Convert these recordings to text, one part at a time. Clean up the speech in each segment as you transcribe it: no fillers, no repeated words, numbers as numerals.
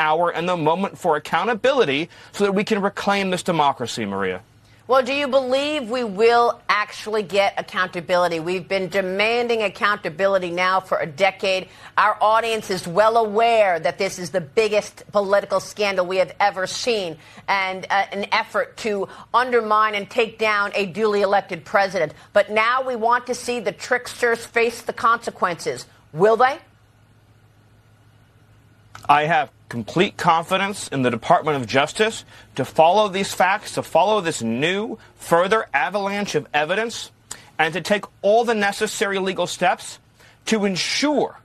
hour and the moment for accountability so that we can reclaim this democracy, Maria. Well, do you believe we will actually get accountability? We've been demanding accountability now for a decade. Our audience is well aware that this is the biggest political scandal we have ever seen, and an effort to undermine and take down a duly elected president. But now we want to see the tricksters face the consequences. Will they? I have complete confidence in the Department of Justice to follow these facts, to follow this new, further avalanche of evidence, and to take all the necessary legal steps to ensure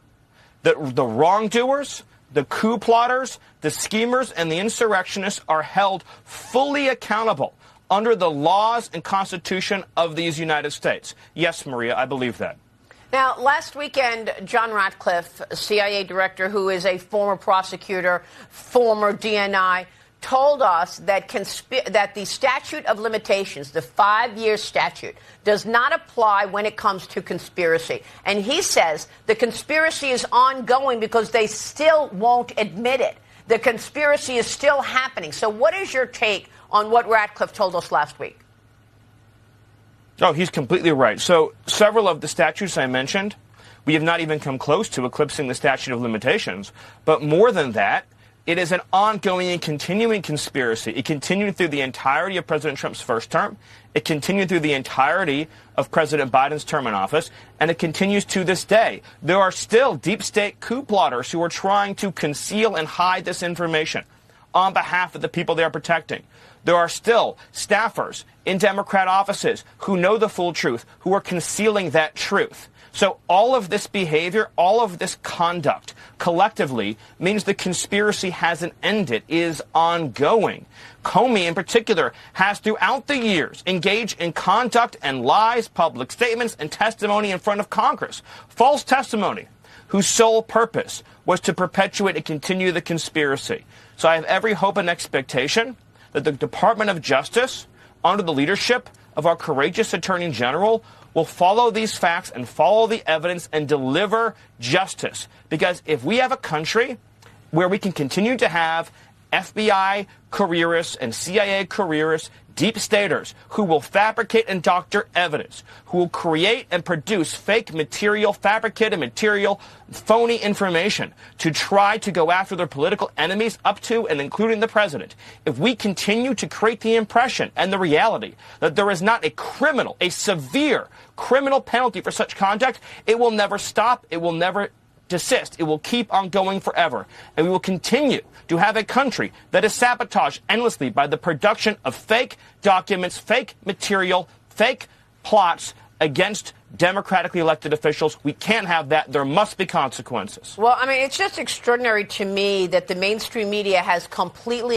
that the wrongdoers, the coup plotters, the schemers, and the insurrectionists are held fully accountable under the laws and Constitution of these United States. Yes, Maria, I believe that. Now, last weekend, John Ratcliffe, CIA director who is a former prosecutor, former DNI, told us that the statute of limitations, the 5-year statute, does not apply when it comes to conspiracy. And he says the conspiracy is ongoing because they still won't admit it. The conspiracy is still happening. So what is your take on what Ratcliffe told us last week? Oh, he's completely right. So several of the statutes I mentioned, we have not even come close to eclipsing the statute of limitations. But more than that, it is an ongoing and continuing conspiracy. It continued through the entirety of President Trump's first term. It continued through the entirety of President Biden's term in office. And it continues to this day. There are still deep state coup plotters who are trying to conceal and hide this information on behalf of the people they are protecting. There are still staffers in Democrat offices who know the full truth, who are concealing that truth. So all of this behavior, all of this conduct collectively means the conspiracy hasn't ended, is ongoing. Comey in particular has throughout the years engaged in conduct and lies, public statements, and testimony in front of Congress. False testimony whose sole purpose was to perpetuate and continue the conspiracy. So I have every hope and expectation that the Department of Justice, under the leadership of our courageous Attorney General, will follow these facts and follow the evidence and deliver justice. Because if we have a country where we can continue to have FBI careerists and CIA careerists, deep staters, who will fabricate and doctor evidence, who will create and produce fake material, fabricated material, phony information to try to go after their political enemies up to and including the president. If we continue to create the impression and the reality that there is not a criminal, a severe criminal penalty for such conduct, it will never stop. It will never desist. It will keep on going forever. And we will continue to have a country that is sabotaged endlessly by the production of fake documents, fake material, fake plots against democratically elected officials. We can't have that. There must be consequences. Well, I mean, it's just extraordinary to me that the mainstream media has completely